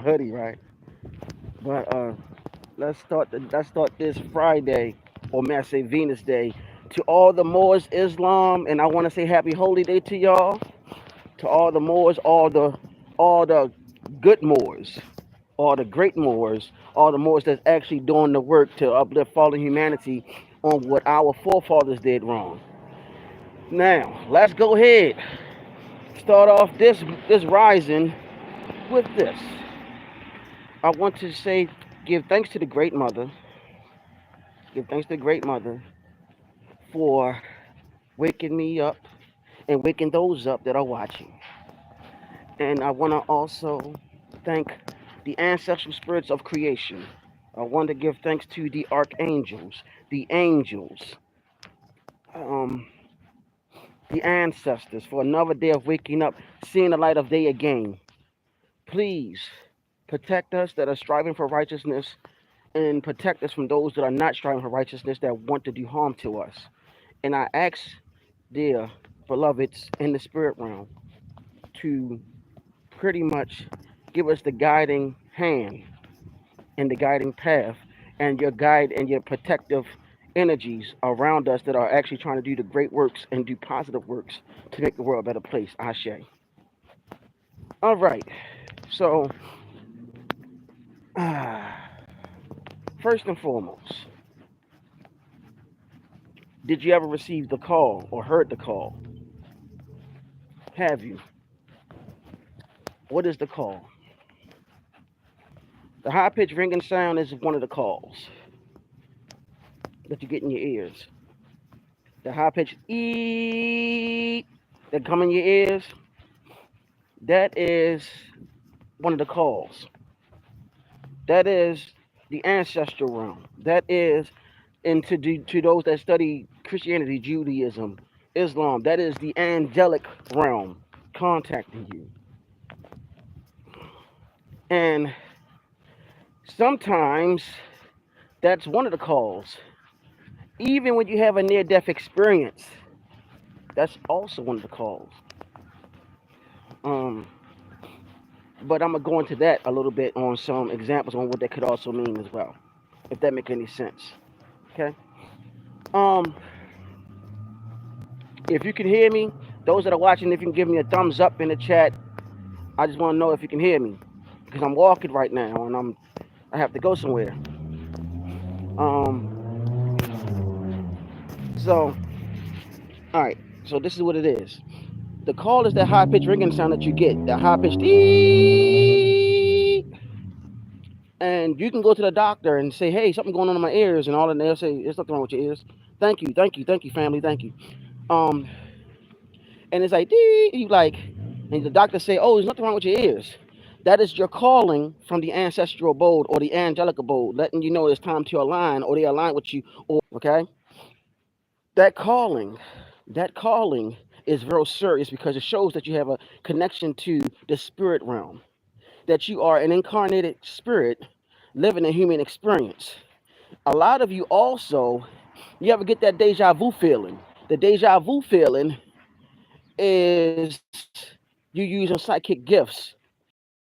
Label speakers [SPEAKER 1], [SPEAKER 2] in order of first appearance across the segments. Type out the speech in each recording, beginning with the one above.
[SPEAKER 1] hoodie, right? But let's start this Friday, or may I say Venus Day, to all the Moors, Islam, and I want to say Happy Holy Day to y'all. To all the Moors, all the good Moors, all the great Moors, all the Moors that's actually doing the work to uplift fallen humanity on what our forefathers did wrong. Now, let's go ahead. Start off this rising with this. I want to say, give thanks to the Great Mother, give thanks to the Great Mother for waking me up and waking those up that are watching. And I want to also thank the ancestral spirits of creation. I want to give thanks to the archangels, the angels, um, the ancestors for another day of waking up, seeing the light of day again. Please protect us that are striving for righteousness and protect us from those that are not striving for righteousness that want to do harm to us. And I ask, dear beloveds in the spirit realm, to pretty much give us the guiding hand and the guiding path and your guide and your protective energies around us that are actually trying to do the great works and do positive works to make the world a better place. Ashe. All right. So, first and foremost, did you ever receive the call or heard the call? Have you? What is the call? The high pitched ringing sound is one of the calls that you get in your ears. The high pitched ee that come in your ears, that is one of the calls. That is the ancestral realm. That is to those that study Christianity, Judaism, Islam. That is the angelic realm contacting you. And sometimes that's one of the calls. Even when you have a near death experience, that's also one of the calls. Um, but I'm gonna go into that a little bit on some examples on what that could also mean as well, if that makes any sense. Okay. Um, if you can hear me, those that are watching, if you can give me a thumbs up in the chat, I just want to know if you can hear me because I'm walking right now and I have to go somewhere. Um, so all right, so this is what it is. The call is that high pitched ringing sound that you get, that high pitched and you can go to the doctor and say, "Hey, something going on in my ears," and all, and they'll say, "There's nothing wrong with your ears." Thank you, thank you, thank you, family, thank you. Um, and it's like, dee, you like, and the doctor say, "Oh, there's nothing wrong with your ears." That is your calling from the ancestral abode or the angelic abode, letting you know it's time to align, or they align with you. Or okay, that calling, that calling is very serious because it shows that you have a connection to the spirit realm, that you are an incarnated spirit living a human experience. A lot of you also, you ever get that deja vu feeling? The deja vu feeling is you using psychic gifts.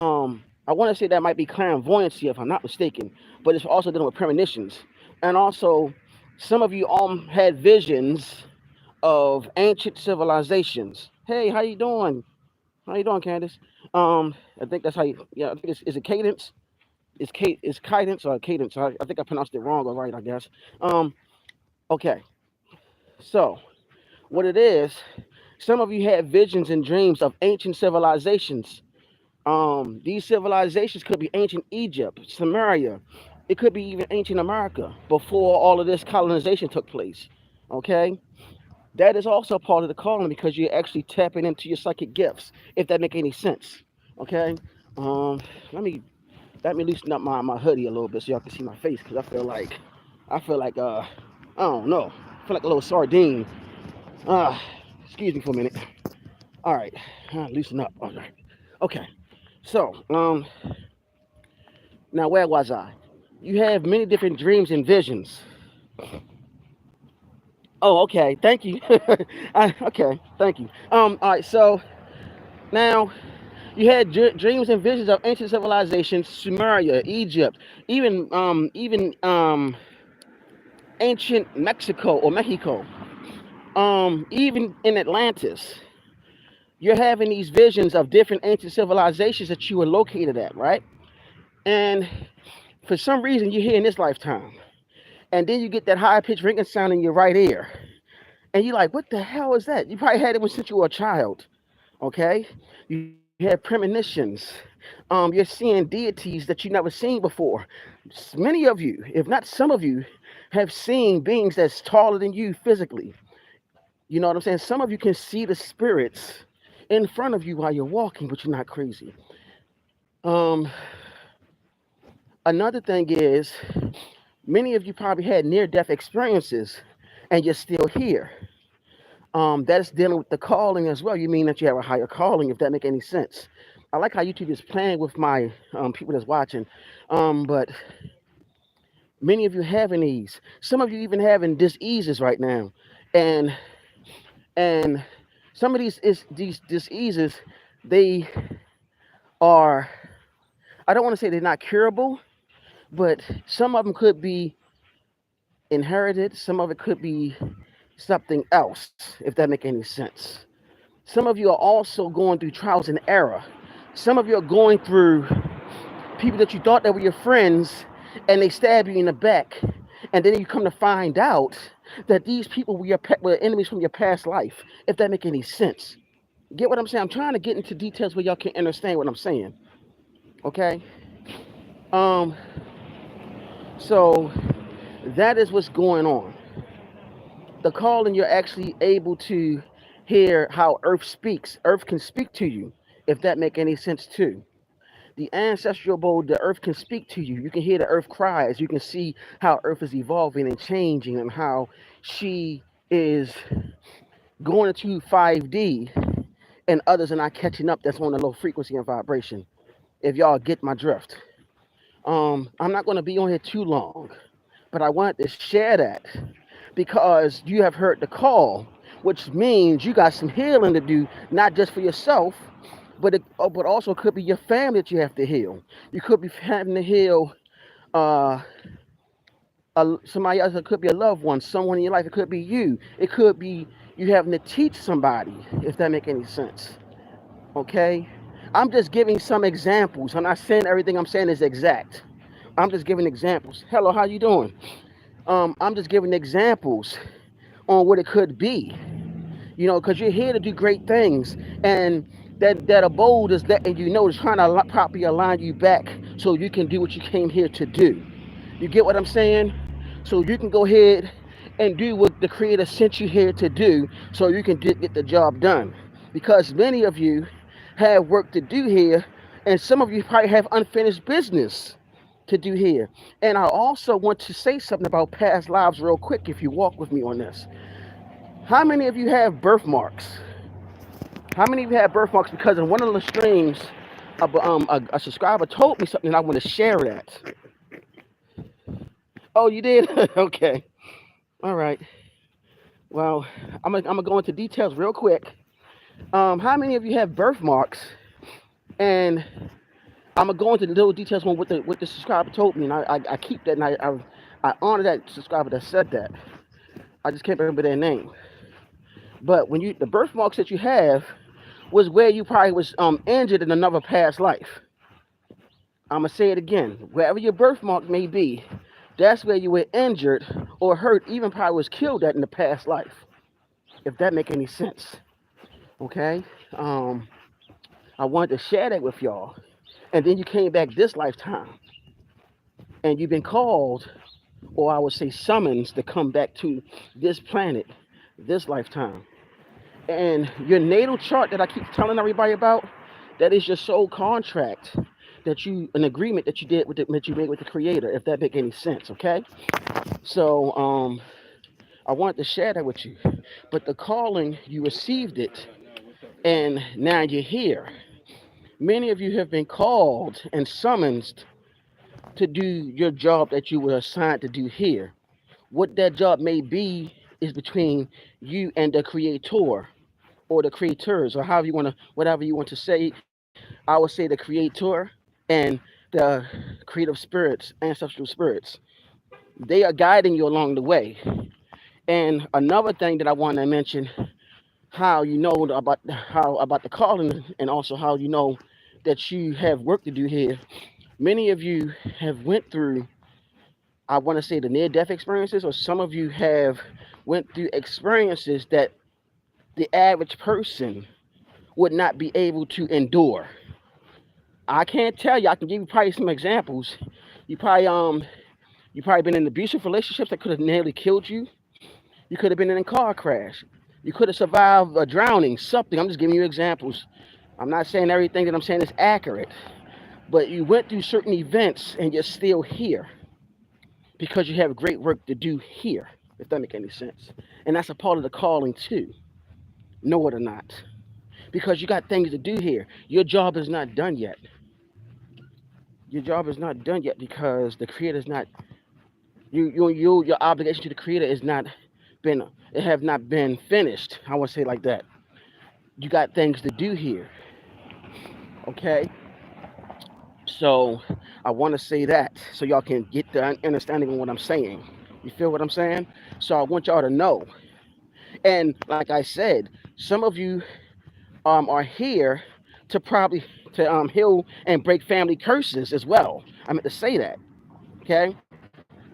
[SPEAKER 1] I want to say that might be clairvoyancy if I'm not mistaken, but it's also dealing with premonitions. And also, some of you had visions of ancient civilizations. Hey, how you doing? How you doing, Candace? I think that's how you. Yeah, I think is it cadence? It's cadence or cadence? I think I pronounced it wrong or right. I guess. Um, okay. So what it is, some of you had visions and dreams of ancient civilizations. These civilizations could be ancient Egypt, Samaria. It could be even ancient America before all of this colonization took place. Okay, that is also part of the calling because you're actually tapping into your psychic gifts. If that make any sense. Okay. Um, let me loosen up my hoodie a little bit so y'all can see my face because I feel like I don't know. I feel like a little sardine. Uh, excuse me for a minute. All right, loosen up. All right. Okay. So, now where was I? You have many different dreams and visions. Oh, okay. Thank you. Okay. Thank you. All right. So now You had dreams and visions of ancient civilizations, Sumeria, Egypt, even ancient Mexico or Mexico, even in Atlantis. You're having these visions of different ancient civilizations that you were located at, right? And for some reason, you're here in this lifetime. And then you get that high pitched ringing sound in your right ear. And you're like, what the hell is that? You probably had it since you were a child, okay? You have premonitions. You're seeing deities that you never seen before. Many of you, if not some of you, have seen beings that's taller than you physically. You know what I'm saying? Some of you can see the spirits in front of you while you're walking, but you're not crazy. Um, Another thing is, many of you probably had near-death experiences, and you're still here. That's dealing with the calling as well. You mean that you have a higher calling, if that make any sense. I like how YouTube is playing with my people that's watching. But many of you having these. Some of you even having diseases right now. And and some of these diseases, they are, I don't want to say they're not curable, but some of them could be inherited, some of it could be something else, if that make any sense. Some of you are also going through trials and error. Some of you are going through people that you thought that were your friends and they stab you in the back. And then you come to find out that these people were enemies from your past life, if that make any sense. Get what I'm saying? I'm trying to get into details where y'all can understand what I'm saying. Okay? Um, so that is what's going on. The calling, you're actually able to hear how Earth speaks. Earth can speak to you, if that make any sense too. The ancestral abode, the Earth can speak to you. You can hear the Earth cries. You can see how Earth is evolving and changing, and how she is going into 5D, and others are not catching up. That's on a low frequency and vibration. If y'all get my drift. I'm not going to be on here too long, but I wanted to share that because you have heard the call, which means you got some healing to do, not just for yourself, but also could be your family that you have to heal. You could be having to heal uh, somebody else. It could be a loved one, someone in your life. It could be you. It could be you having to teach somebody, if that make any sense. Okay? I'm just giving some examples. I'm not saying everything I'm saying is exact. I'm just giving examples. Hello, how you doing? I'm just giving examples on what it could be. You know, because you're here to do great things, and that abode is letting you know, is trying to properly align you back so you can do what you came here to do. You get what I'm saying? So you can go ahead and do what the Creator sent you here to do, so you can get the job done. Because many of you have work to do here, and some of you probably have unfinished business to do here. And I also want to say something about past lives real quick, if you walk with me on this. How many of you have birthmarks? How many of you have birthmarks? Because in one of the streams, a subscriber told me something, and I want to share that. Oh, you did? Okay. All right. Well, I'm gonna go into details real quick. How many of you have birthmarks? And I'm gonna go into the little details on what the subscriber told me, and I keep that, and I honor that subscriber that said that. I just can't remember their name. But when the birthmarks that you have was where you probably was injured in another past life. I'm gonna say it again. Wherever your birthmark may be, that's where you were injured or hurt, even probably was killed at in the past life. If that make any sense. Okay? I wanted to share that with y'all. And then you came back this lifetime, and you've been called, or I would say summons, to come back to this planet this lifetime. And your natal chart that I keep telling everybody about, that is your soul contract, an agreement that you did that you made with the Creator, if that make any sense. Okay? So I wanted to share that with you. But the calling, you received it, and now you're here. Many of you have been called and summoned to do your job that you were assigned to do here. What that job may be is between you and the Creator, or the creators, or however you want to, whatever you want to say. I would say the creator and the creative spirits, ancestral spirits. They are guiding you along the way. And another thing that I want to mention, how you know about the calling, and also how you know that you have work to do here. Many of you have went through, I want to say, the near death experiences, or some of you have went through experiences that the average person would not be able to endure. I can't tell you. I can give you probably some examples. You probably you probably been in abusive relationships that could have nearly killed you. You could have been in a car crash. You could have survived a drowning, something. I'm just giving you examples. I'm not saying everything that I'm saying is accurate, but you went through certain events and you're still here because you have great work to do here, if that makes any sense. And that's a part of the calling too. Know it or not. Because you got things to do here. Your job is not done yet. Your job is not done yet because the creator is not your obligation to the creator is not been it have not been finished. I want to say it like that. You got things to do here. Okay? So I want to say that so y'all can get the understanding of what I'm saying. You feel what I'm saying? So I want y'all to know. And like I said, some of you are here to probably to heal and break family curses as well. I meant to say that. Okay?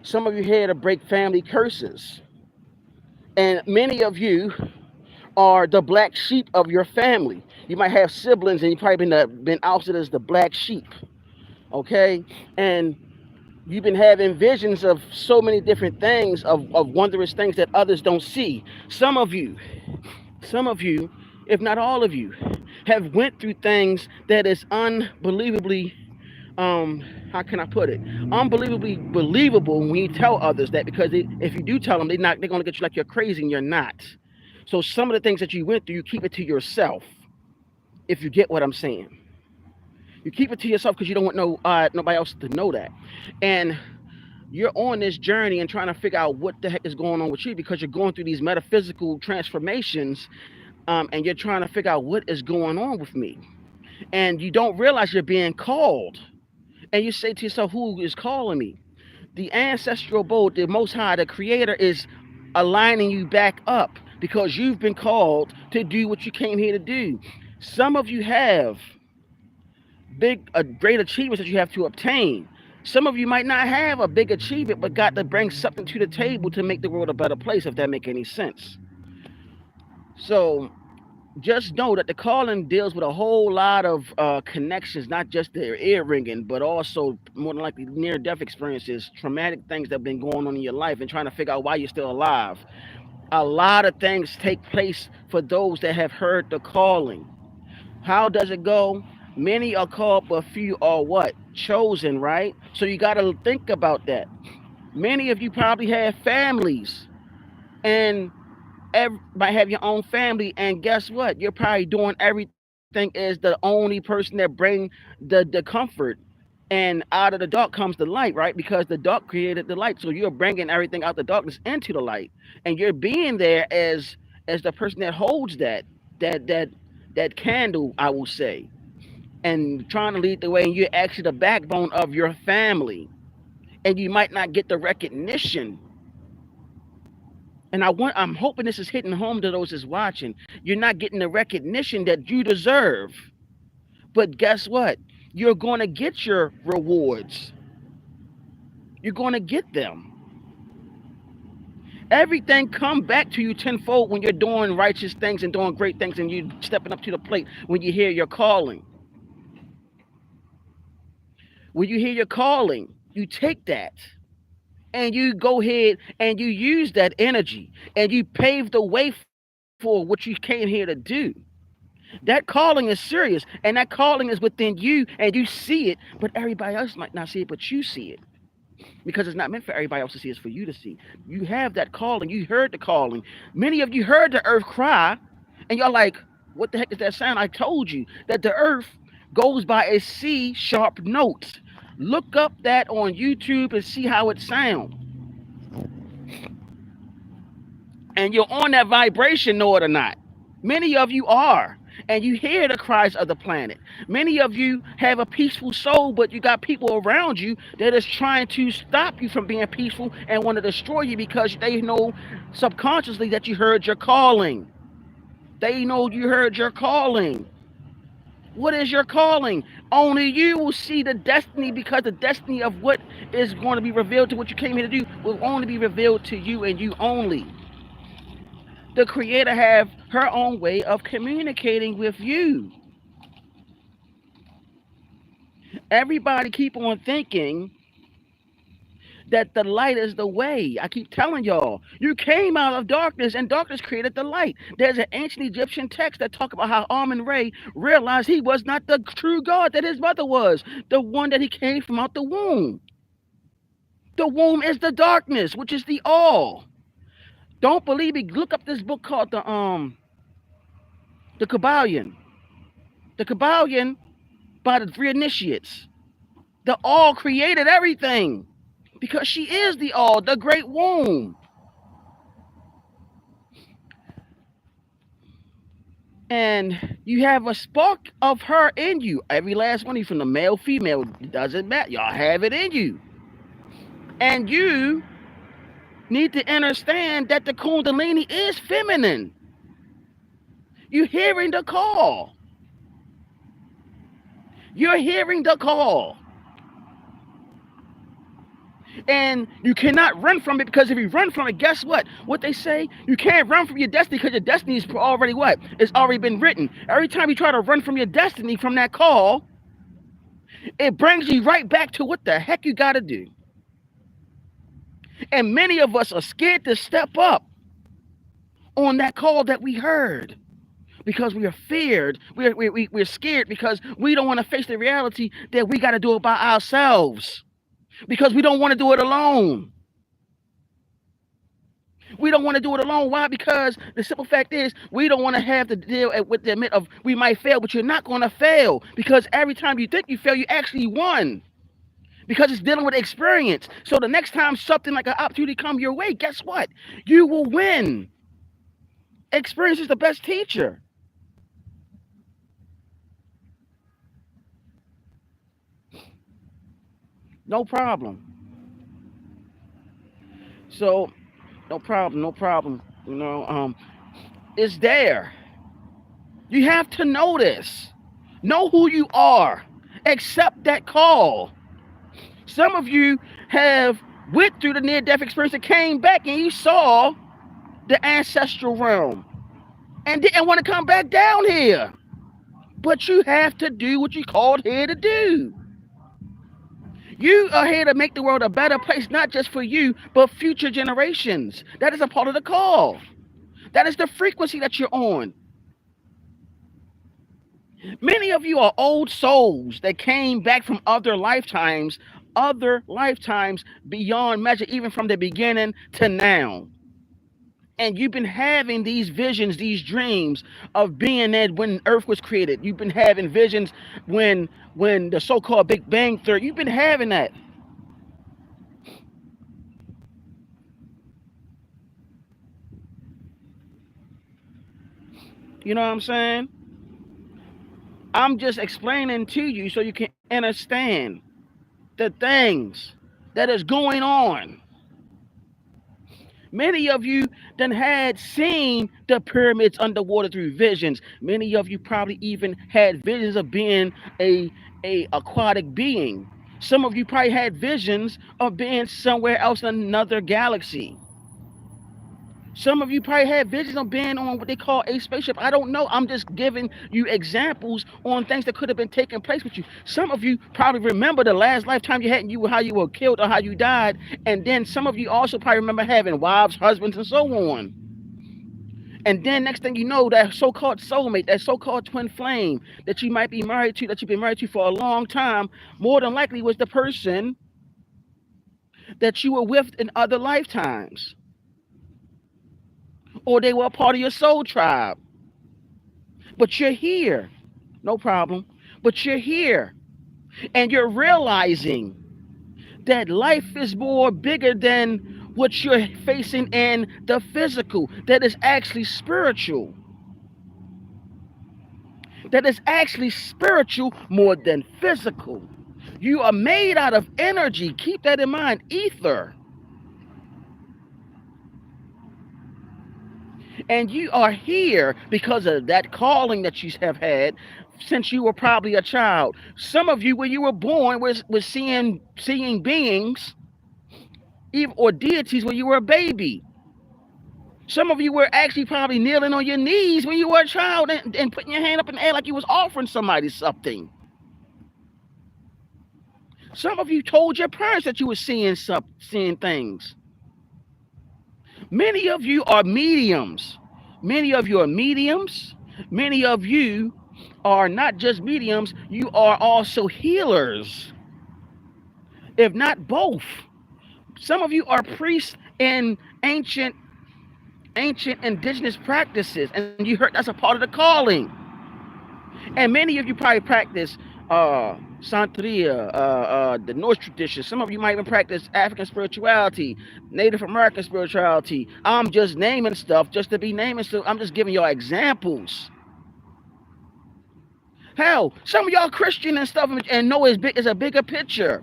[SPEAKER 1] Some of you here to break family curses. And many of you are the black sheep of your family. You might have siblings and you've probably been ousted as the black sheep. Okay? And you've been having visions of so many different things, of wondrous things that others don't see. Some of you, if not all of you, have went through things that is unbelievably how can I put it? Unbelievably believable when you tell others that, because if you do tell them, they're gonna get you like you're crazy and you're not. So some of the things that you went through, you keep it to yourself. If you get what I'm saying, you keep it to yourself because you don't want nobody else to know that. And you're on this journey and trying to figure out what the heck is going on with you because you're going through these metaphysical transformations, and you're trying to figure out what is going on with me. And you don't realize you're being called. And you say to yourself, who is calling me? The ancestral board, the Most High, the Creator, is aligning you back up because you've been called to do what you came here to do. Some of you have great achievements that you have to obtain. Some of you might not have a big achievement, but got to bring something to the table to make the world a better place, if that makes any sense. So just know that the calling deals with a whole lot of connections, not just the ear ringing, but also more than likely near-death experiences, traumatic things that have been going on in your life, and trying to figure out why you're still alive. A lot of things take place for those that have heard the calling. How does it go? Many are called, but few are what? Chosen, right? So you got to think about that. Many of you probably have families, and might have your own family, and guess what? You're probably doing everything as the only person that bring the comfort, and out of the dark comes the light, right? Because the dark created the light, so you're bringing everything out the darkness into the light, and you're being there as the person that holds that that that candle, I will say, and trying to lead the way, and you're actually the backbone of your family, and you might not get the recognition. And I'm hoping this is hitting home to those that's watching. You're not getting the recognition that you deserve. But guess what? You're going to get your rewards. You're going to get them. Everything come back to you tenfold when you're doing righteous things and doing great things and you stepping up to the plate when you hear your calling. When you hear your calling, you take that and you go ahead and you use that energy and you pave the way for what you came here to do. That calling is serious, and that calling is within you, and you see it, but everybody else might not see it, but you see it. Because it's not meant for everybody else to see, it's for you to see. You have that calling, you heard the calling. Many of you heard the earth cry, and y'all like, what the heck is that sound? I told you that the earth goes by a C sharp note. Look up that on YouTube and see how it sounds. And you're on that vibration, know it or not. Many of you are. and you hear the cries of the planet. Many of you have a peaceful soul, but you got people around you that is trying to stop you from being peaceful and want to destroy you because they know subconsciously that you heard your calling. They know you heard your calling. What is your calling? Only you will see the destiny, because the destiny of what is going to be revealed to what you came here to do will only be revealed to you and you only. The Creator have her own way of communicating with you. Everybody keep on thinking that the light is the way. I keep telling y'all, you came out of darkness and darkness created the light. There's an ancient Egyptian text that talk about how Amun-Re realized he was not the true God that his mother was, the one that he came from out the womb. The womb is the darkness, which is the all. Don't believe me? Look up this book called the Kabbalion. The Kabbalion by the three initiates. The all created everything because she is the all, the great womb. And you have a spark of her in you. Every last one of you, from the male, female, doesn't matter. Y'all have it in you. And you need to understand that the Kundalini is feminine. You're hearing the call. You're hearing the call. And you cannot run from it, because if you run from it, guess what? What they say, you can't run from your destiny because your destiny is already what? It's already been written. Every time you try to run from your destiny, from that call, it brings you right back to what the heck you got to do. And many of us are scared to step up on that call that we heard, because we are feared. We're scared because we don't want to face the reality that we got to do it by ourselves, because we don't want to do it alone. We don't want to do it alone. Why? Because the simple fact is, we don't want to have to deal with the admit of we might fail, but you're not going to fail, because every time you think you fail, you actually won, because it's dealing with experience. So the next time something like an opportunity comes your way, guess what? You will win. Experience is the best teacher. No problem. So, no problem. You know, it's there. You have to know this. Know who you are. Accept that call. Some of you have went through the near-death experience and came back and you saw the ancestral realm and didn't want to come back down here. But you have to do what you called here to do. You are here to make the world a better place, not just for you, but future generations. That is a part of the call. That is the frequency that you're on. Many of you are old souls that came back from other lifetimes beyond measure, even from the beginning to now. And you've been having these visions, these dreams of being there when Earth was created. You've been having visions when the so-called Big Bang Theory, you've been having that. You know what I'm saying? I'm just explaining to you so you can understand the things that is going on. Many of you then had seen the pyramids underwater through visions. Many of you probably even had visions of being a aquatic being. Some of you probably had visions of being somewhere else in another galaxy. Some of you probably had visions of being on what they call a spaceship. I don't know. I'm just giving you examples on things that could have been taking place with you. Some of you probably remember the last lifetime you had and how you were killed or how you died. And then some of you also probably remember having wives, husbands, and so on. And then next thing you know, that so-called soulmate, that so-called twin flame that you might be married to, that you've been married to for a long time, more than likely was the person that you were with in other lifetimes. Or they were a part of your soul tribe. But you're here. No problem. But you're here. And you're realizing that life is more bigger than what you're facing in the physical. That is actually spiritual. that is actually spiritual more than physical. You are made out of energy. Keep that in mind. Ether. And you are here because of that calling that you have had since you were probably a child. Some of you, when you were born, was seeing beings, even or deities when you were a baby. Some of you were actually probably kneeling on your knees when you were a child and putting your hand up in the air like you was offering somebody something. Some of you told your parents that you were seeing things. Many of you are mediums. Many of you are mediums. Many of you are not just mediums, you are also healers, if not both. Some of you are priests in ancient indigenous practices, and you heard that's a part of the calling. And many of you probably practice Santeria, the Norse tradition. Some of you might even practice African spirituality, Native American spirituality. I'm just naming stuff just to be naming stuff. I'm just giving y'all examples. Hell, some of y'all Christian and stuff and know it's a bigger picture.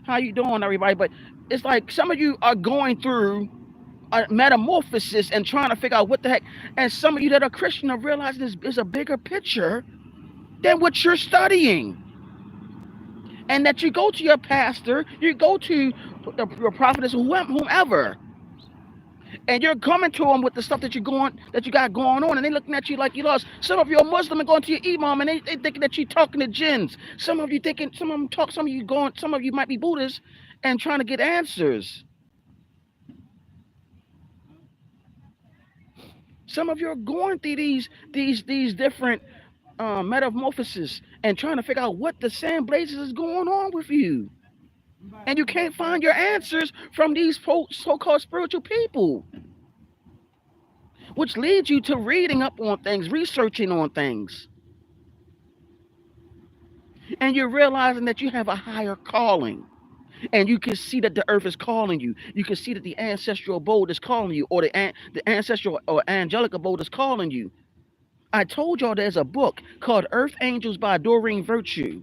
[SPEAKER 1] How you doing, everybody? But it's like some of you are going through a metamorphosis and trying to figure out what the heck. And some of you that are Christian are realizing there's a bigger picture than what you're studying. And that you go to your pastor, you go to your prophetess, whomever, and you're coming to them with the stuff that you got going on, and they looking at you like you lost. Some of you are Muslim and going to your imam, and they thinking that you talking to jinns. Some of you thinking, some of you might be Buddhists and trying to get answers. Some of you are going through these different metamorphoses and trying to figure out what the sand blazes is going on with you. And you can't find your answers from these so-called spiritual people. Which leads you to reading up on things, researching on things. And you're realizing that you have a higher calling. And you can see that the earth is calling you. You can see that the ancestral abode is calling you, or the ancestral or angelic abode is calling you. I told y'all there's a book called Earth Angels by Doreen Virtue.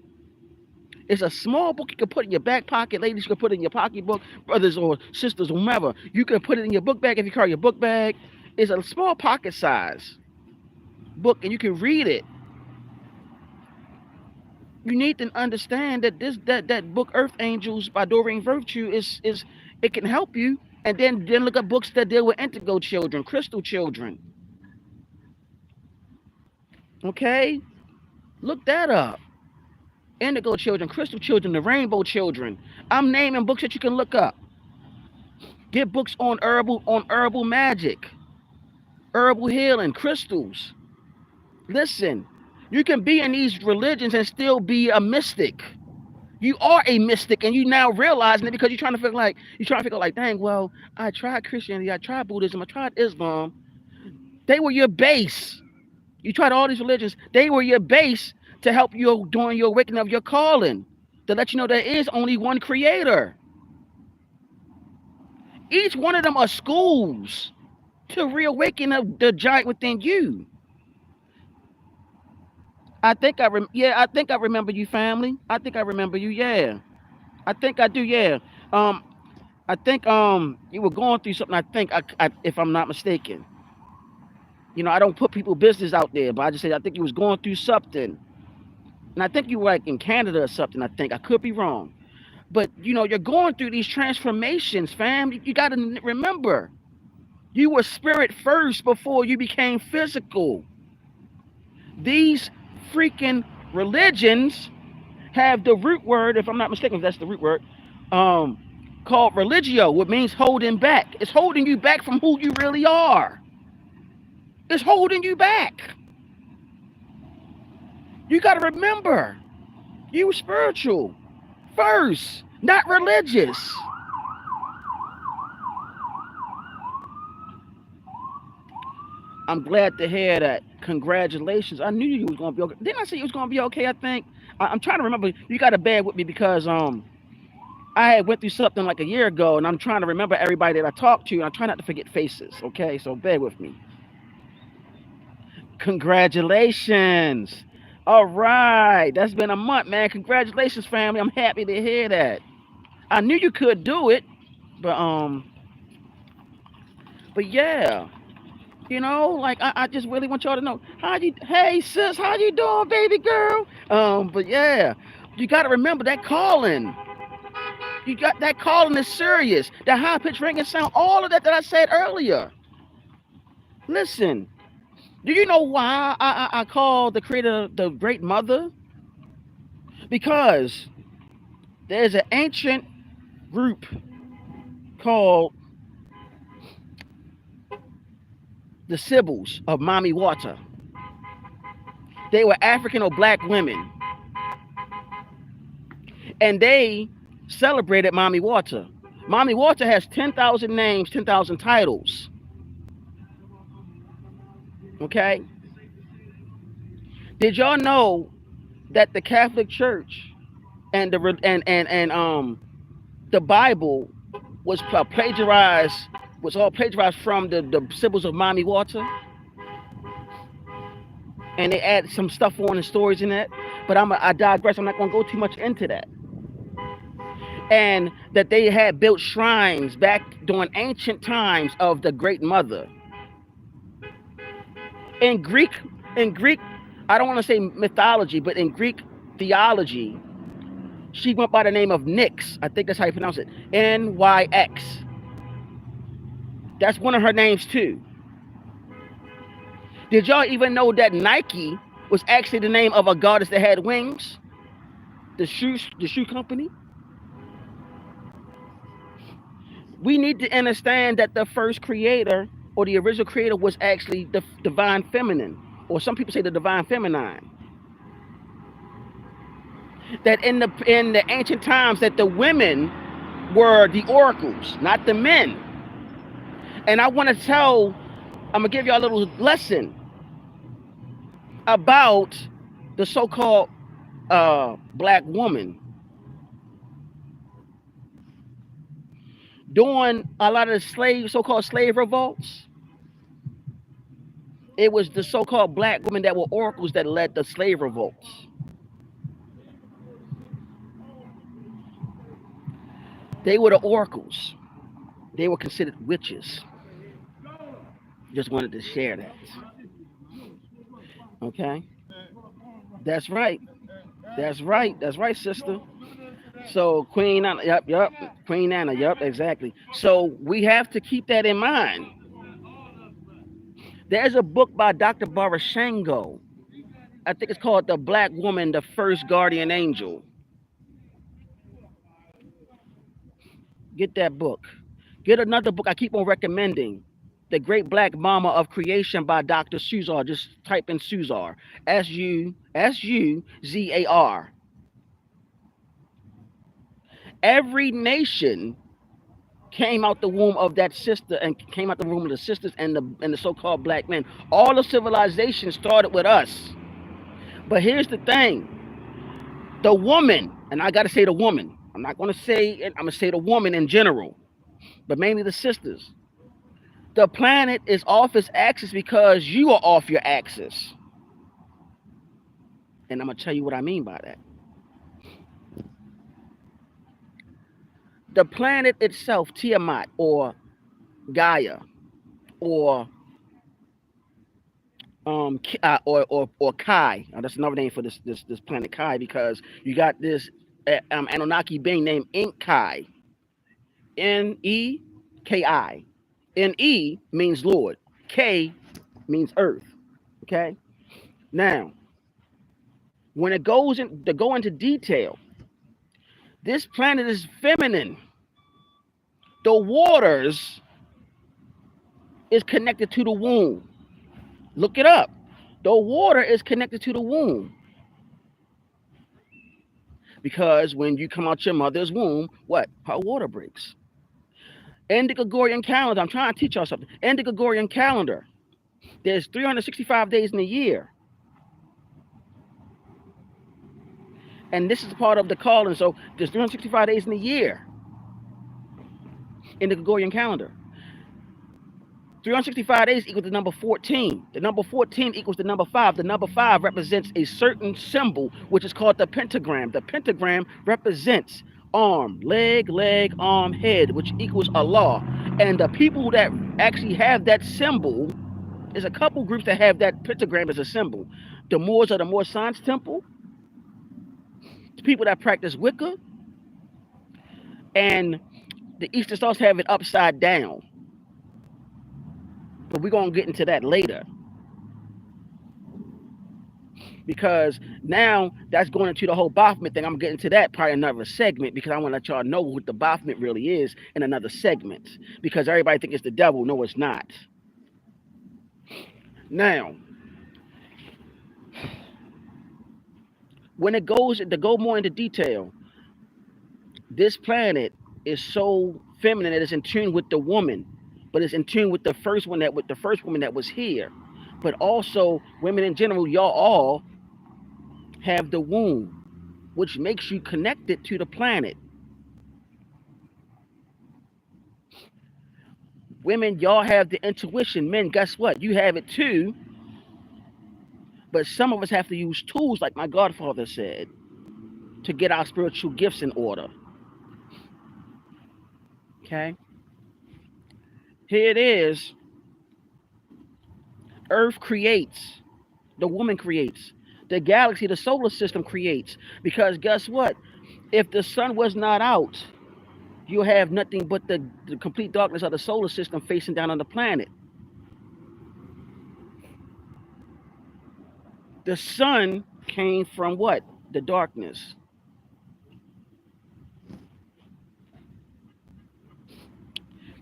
[SPEAKER 1] It's a small book you can put in your back pocket. Ladies, you can put it in your pocketbook. Brothers or sisters, whomever. You can put it in your book bag if you carry your book bag. It's a small pocket size book, and you can read it. You need to understand that that book, Earth Angels by Doreen Virtue, is it can help you. And then look at books that deal with indigo children, crystal children. Okay? Look that up. Indigo children, crystal children, the rainbow children. I'm naming books that you can look up. Get books on herbal magic, herbal healing, crystals. Listen, you can be in these religions and still be a mystic. You are a mystic, and you now realizing it because you're trying to figure like, dang, well, I tried Christianity, I tried Buddhism, I tried Islam. They were your base. You tried all these religions. They were your base to help you during your awakening of your calling, to let you know there is only one creator. Each one of them are schools to reawaken the giant within you. I think I remember you, family. I think I remember you, yeah. I think I do, yeah. I think you were going through something, I think, if I'm not mistaken. You know, I don't put people's business out there, but I just say I think you was going through something. And I think you were like in Canada or something, I think. I could be wrong. But, you know, you're going through these transformations, fam. You got to remember, you were spirit first before you became physical. These freaking religions have the root word, if I'm not mistaken, if that's the root word, called religio, which means holding back. It's holding you back from who you really are. It's holding you back. You got to remember, you were spiritual first, not religious. I'm glad to hear that. Congratulations. I knew you was going to be okay. Didn't I say you was going to be okay, I think? I'm trying to remember. You got to bear with me because I had went through something like a year ago, and I'm trying to remember everybody that I talked to, and I try not to forget faces, okay? So bear with me. Congratulations. All right. That's been a month, man. Congratulations, family. I'm happy to hear that. I knew you could do it, but yeah. Like I just really want y'all to know hey sis, how you doing, baby girl? But yeah, you gotta remember that calling. You got that calling is serious. That high pitch ringing sound, all of that I said earlier. Listen, do you know why I call the creator the great mother? Because there's an ancient group called the Sibyls of Mami Wata. They were African or black women, and they celebrated Mami Wata. Mami Wata has 10,000 names, 10,000 titles. Okay? Did y'all know that the Catholic Church and the Bible was plagiarized, was all plagiarized from the Sibyls of Mami Wata? And they add some stuff on the stories in that, but I digress. I'm not going to go too much into that. And that they had built shrines back during ancient times of the Great Mother. In Greek, I don't want to say mythology, but in Greek theology, she went by the name of Nyx. I think that's how you pronounce it. Nyx. That's one of her names too. Did y'all even know that Nike was actually the name of a goddess that had wings? The shoe company? We need to understand that the first creator or the original creator was actually the divine feminine, or some people say the divine feminine. That in the ancient times that the women were the oracles, not the men. And I'm gonna give y'all a little lesson about the so-called black woman. During a lot of the so-called slave revolts, it was the so-called black women that were oracles that led the slave revolts. They were the oracles. They were considered witches. Just wanted to share that. Okay? That's right. That's right, sister. So Queen Anna, yep. Queen Anna, yep, exactly. So we have to keep that in mind. There's a book by Dr. Barashango. I think it's called The Black Woman, the First Guardian Angel. Get that book. Get another book I keep on recommending. The Great Black Mama of Creation by Dr. Suzar. Just type in Suzar. Suzar. Every nation came out the womb of that sister and came out the womb of the sisters and the so-called black men. All of civilization started with us. But here's the thing. The woman, and I got to say the woman. I'm not going to say it. I'm going to say the woman in general, but mainly the sisters. The planet is off its axis because you are off your axis. And I'm going to tell you what I mean by that. The planet itself, Tiamat or Gaia, or Kai. Now, that's another name for this planet Kai, because you got this Anunnaki being named Enki. Neki. Ne means Lord. K means Earth. Okay. Now, when it goes to go into detail, this planet is feminine. The waters is connected to the womb. Look it up. The water is connected to the womb. Because when you come out your mother's womb, what? Her water breaks. In the Gregorian calendar, I'm trying to teach y'all something. In the Gregorian calendar, there's 365 days in a year. And this is part of the calling. So there's 365 days in a year in the Gregorian calendar. 365 days equals the number 14. The number 14 equals the number 5. The number 5 represents a certain symbol, which is called the pentagram. The pentagram represents arm, leg, arm, head, which equals Allah. And the people that actually have that symbol, there's a couple groups that have that pentagram as a symbol. The Moors are the Moor Science Temple, the people that practice Wicca, and the Eastern Stars have it upside down. But we're going to get into that later. Because now that's going into the whole Baphomet thing. I'm getting to that probably another segment, because I want to let y'all know what the Baphomet really is in another segment. Because everybody thinks it's the devil. No, it's not. Now, when it goes to go more into detail, this planet is so feminine that it's in tune with the woman, but it's in tune with the first woman that was here. But also, women in general, y'all all have the womb, which makes you connected to the planet. Women, y'all have the intuition. Men, guess what? You have it too. But some of us have to use tools, like my godfather said, to get our spiritual gifts in order. Okay? Here it is. Earth creates. The woman creates. The galaxy, the solar system creates. Because guess what? If the sun was not out, you'll have nothing but the complete darkness of the solar system facing down on the planet. The sun came from what? The darkness.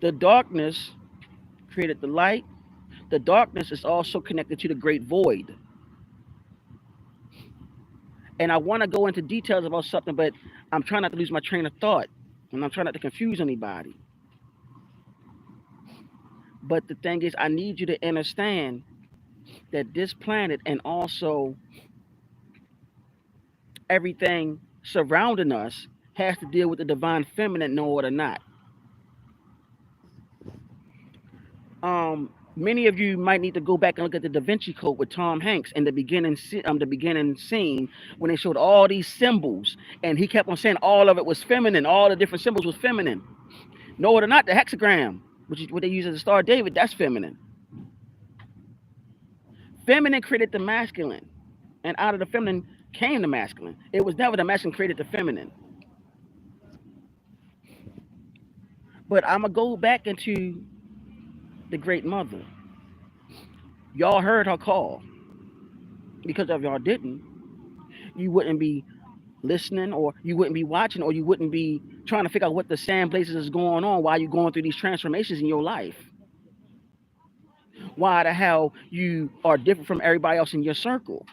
[SPEAKER 1] The darkness created the light. The darkness is also connected to the great void. And I want to go into details about something, but I'm trying not to lose my train of thought. And I'm trying not to confuse anybody. But the thing is, I need you to understand that this planet, and also everything surrounding us, has to deal with the divine feminine, know it or not. Many of you might need to go back and look at the Da Vinci Code with Tom Hanks in the beginning scene, when they showed all these symbols, and he kept on saying all of it was feminine, all the different symbols was feminine. Know it or not, the hexagram, which is what they use as the Star of David, that's feminine. Feminine created the masculine, and out of the feminine came the masculine. It was never the masculine created the feminine. But I'm going to go back into the Great Mother. Y'all heard her call. Because if y'all didn't, you wouldn't be listening, or you wouldn't be watching, or you wouldn't be trying to figure out what the sand places is going on while you're going through these transformations in your life. Why the hell you are different from everybody else in your circle.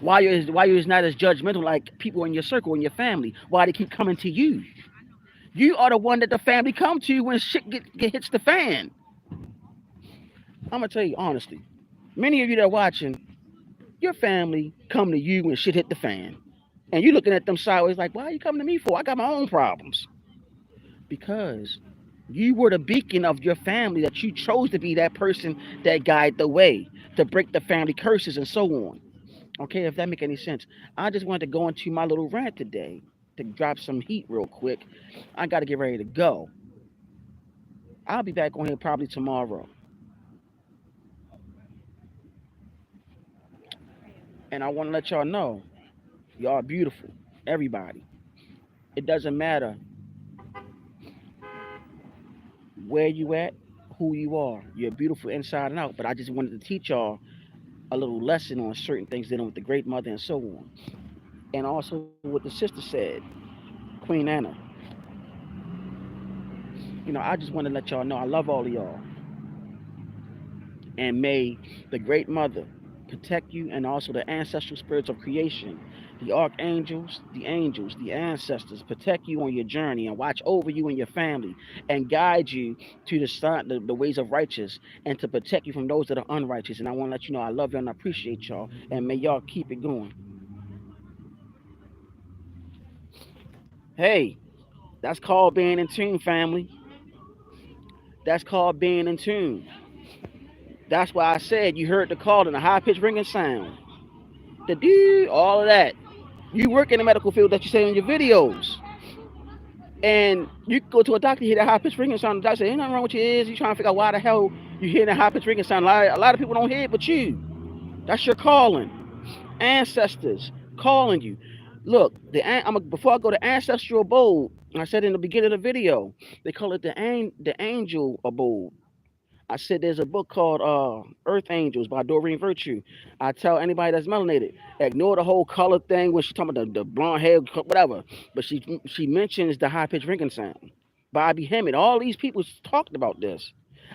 [SPEAKER 1] Why you're not as judgmental like people in your circle, in your family. Why they keep coming to you. You are the one that the family come to when shit hits the fan. I'm going to tell you honestly. Many of you that are watching, your family come to you when shit hit the fan. And you looking at them sideways like, why are you coming to me for? I got my own problems. Because you were the beacon of your family, that you chose to be that person that guided the way, to break the family curses and so on. Okay, if that make any sense. I just wanted to go into my little rant today to drop some heat real quick. I got to get ready to go. I'll be back on here probably tomorrow. And I want to let y'all know, y'all are beautiful, everybody. It doesn't matter where you at, who you are. You're beautiful inside and out. But I just wanted to teach y'all a little lesson on certain things dealing with the Great Mother and so on. And also what the sister said, Queen Anna. I just want to let y'all know I love all of y'all. And may the Great Mother protect you, and also the ancestral spirits of creation, the archangels, the angels, the ancestors, protect you on your journey and watch over you and your family and guide you to the ways of righteous, and to protect you from those that are unrighteous. And I want to let you know I love you and I appreciate y'all, and may y'all keep it going. Hey, that's called being in tune, family. That's called being in tune. That's why I said you heard the call and the high pitched ringing sound. The dude, all of that. You work in the medical field that you say in your videos. And you go to a doctor, you hear that high pitched ringing sound, the doctor say, ain't nothing wrong with your ears. You trying to figure out why the hell you hear that high pitched ringing sound. A lot of people don't hear it but you. That's your calling. Ancestors calling you. Look, before I go to ancestral abode, I said in the beginning of the video, they call it the angel abode. I said there's a book called Earth Angels by Doreen Virtue. I tell anybody that's melanated, ignore the whole color thing when she's talking about the blonde hair, whatever. But she mentions the high pitched ringing sound. Bobby Hemmett, all these people talked about this.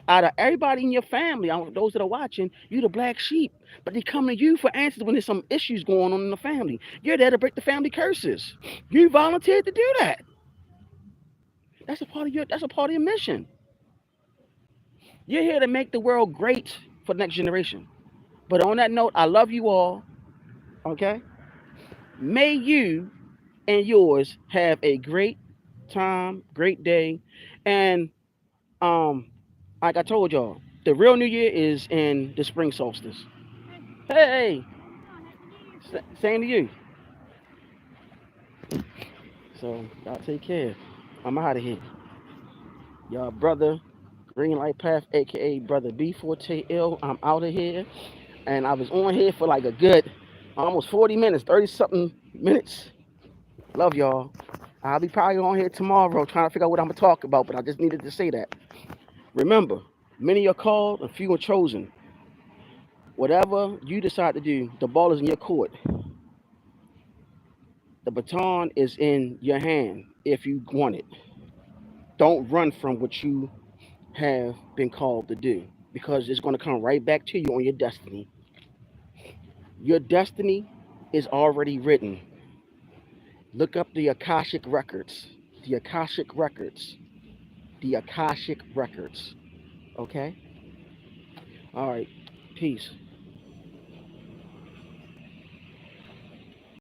[SPEAKER 1] Out of everybody in your family, those that are watching, you the black sheep. But they come to you for answers when there's some issues going on in the family. You're there to break the family curses. You volunteered to do that. That's a part of your mission. You're here to make the world great for the next generation. But on that note, I love you all. Okay? May you and yours have a great time, great day. And like I told y'all, the real New Year is in the spring solstice. Hey, same to you. So y'all take care. I'm out of here. Y'all brother Green Light Path, aka Brother B4TL. I'm out of here. And I was on here for like a good almost 40 minutes, 30 something minutes. Love y'all. I'll be probably on here tomorrow trying to figure out what I'm going to talk about, but I just needed to say that. Remember, many are called and few are chosen. Whatever you decide to do, the ball is in your court. The baton is in your hand if you want it. Don't run from what you have been called to do because it's going to come right back to you on your destiny. Your destiny is already written. Look up the Akashic Records. The Akashic Records. The Akashic Records. Okay? All right. Peace.